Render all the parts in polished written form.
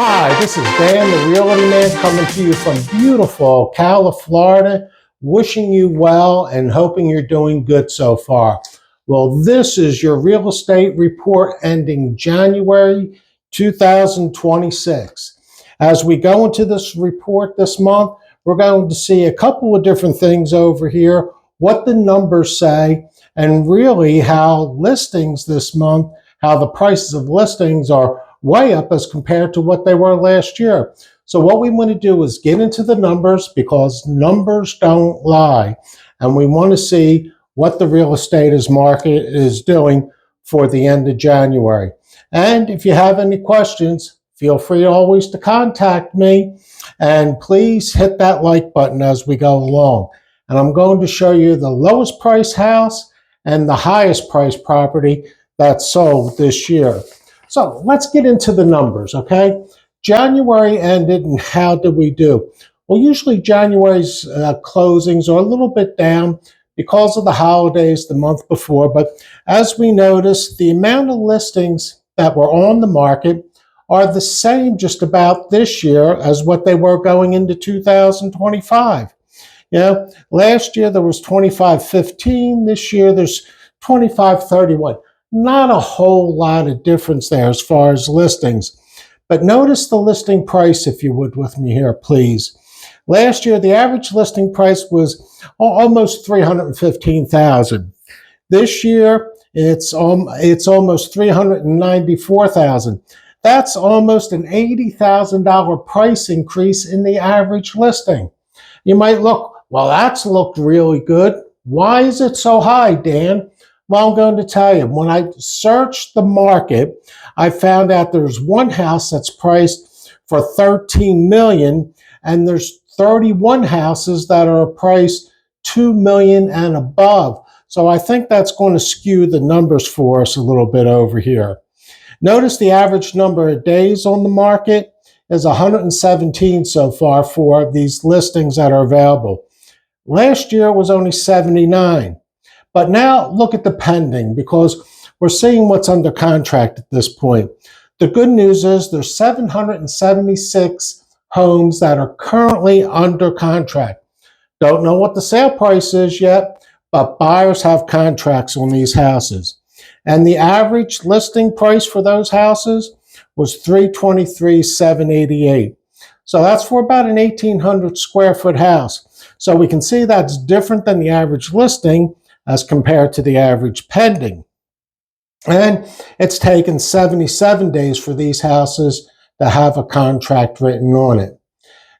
Hi, this is Dan, the Realty Man, coming to you from beautiful Ocala, Florida, wishing you well and hoping you're doing good so far. Well, this is your real estate report ending January 2026. As we go into this report this month, we're going to see a couple of different things over here, what the numbers say, and really how listings this month, how the prices of listings are way up as compared to what they were last year. So what we want to do is get into the numbers because numbers don't lie. And we want to see what the real estate market is doing for the end of January. And if you have any questions, feel free always to contact me. And please hit that like button as we go along. And I'm going to show you the lowest price house and the highest price property that's sold this year. So let's get into the numbers, okay? January ended, and how did we do? Well, usually January's closings are a little bit down because of the holidays the month before, but as we noticed, the amount of listings that were on the market are the same just about this year as what they were going into 2025. Last year there was 2515, this year there's 2531. Not a whole lot of difference there as far as listings. But notice the listing price, if you would, with me here, please. Last year, the average listing price was almost $315,000. This year, it's almost $394,000. That's almost an $80,000 price increase in the average listing. You might look, well, that's looked really good. Why is it so high, Dan? Well, I'm going to tell you, when I searched the market, I found out there's one house that's priced for $13 million, and there's 31 houses that are priced $2 million and above. So I think that's going to skew the numbers for us a little bit over here. Notice the average number of days on the market is 117 so far for these listings that are available. Last year was only 79. But now look at the pending, because we're seeing what's under contract at this point. The good news is there's 776 homes that are currently under contract. Don't know what the sale price is yet, but buyers have contracts on these houses. And the average listing price for those houses was $323,788. So that's for about an 1,800 square foot house. So we can see that's different than the average listing as compared to the average pending. And it's taken 77 days for these houses to have a contract written on it.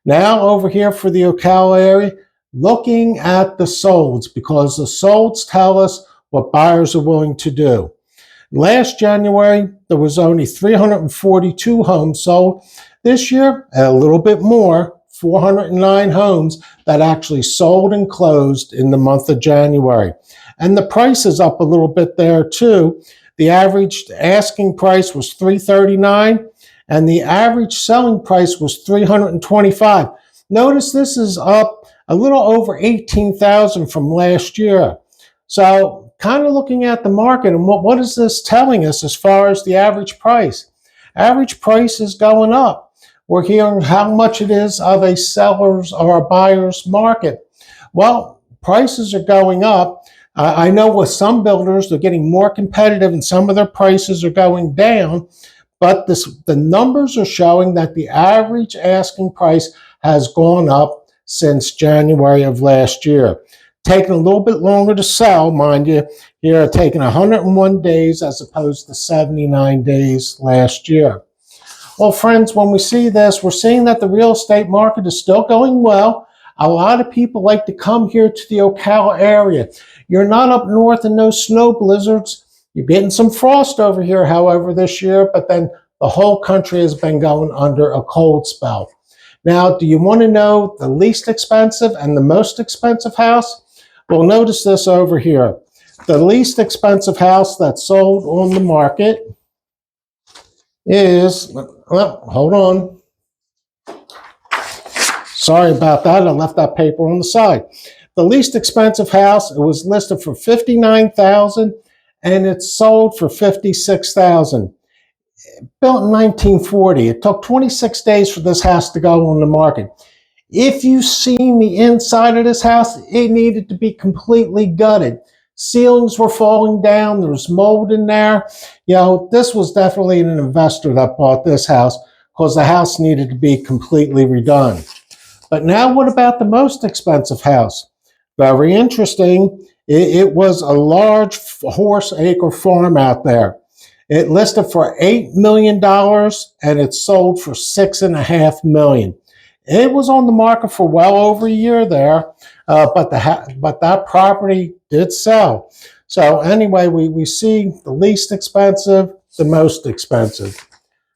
Now over here for the Ocala area, looking at the solds, because the solds tell us what buyers are willing to do. Last January, there was only 342 homes sold. This year, a little bit more, 409 homes that actually sold and closed in the month of January. And the price is up a little bit there too. The average asking price was $339, and the average selling price was $325. Notice this is up a little over $18,000 from last year. So kind of looking at the market, and what is this telling us as far as the average price? Average price is going up. We're hearing how much it is of a seller's or a buyer's market. Well, prices are going up. I know with some builders, they're getting more competitive and some of their prices are going down, but the numbers are showing that the average asking price has gone up since January of last year. Taking a little bit longer to sell, mind you, here taking 101 days as opposed to 79 days last year. Well, friends, when we see this, we're seeing that the real estate market is still going well. A lot of people like to come here to the Ocala area. You're not up north in those snow blizzards. You're getting some frost over here, however, this year, but then the whole country has been going under a cold spell. Now, do you want to know the least expensive and the most expensive house? Well, notice this over here. The least expensive house that's sold on the market is, well, hold on. Sorry about that. I left that paper on the side. The least expensive house, it was listed for $59,000 and it's sold for $56,000. built in 1940. It took 26 days for this house to go on the market. If you've seen the inside of this house, it needed to be completely gutted. Ceilings were falling down. There was mold in there. You know, this was definitely an investor that bought this house because the house needed to be completely redone. But now what about the most expensive house? Very interesting. It was a large horse acre farm out there. It listed for $8 million and it sold for $6.5 million. It was on the market for well over a year there, but that property did sell. So anyway, we see the least expensive, the most expensive.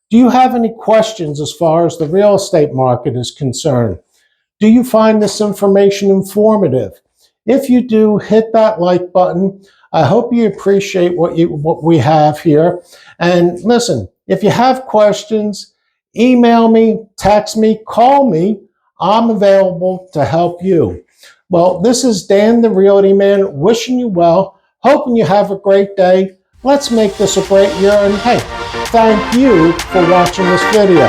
Do you have any questions as far as the real estate market is concerned? Do you find this information informative? If you do, hit that like button. I hope you appreciate what we have here. And listen, if you have questions, email me, text me, call me. I'm available to help you. Well, this is Dan the Realty Man wishing you well, hoping you have a great day. Let's make this a great year. And hey, thank you for watching this video.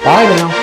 Bye now.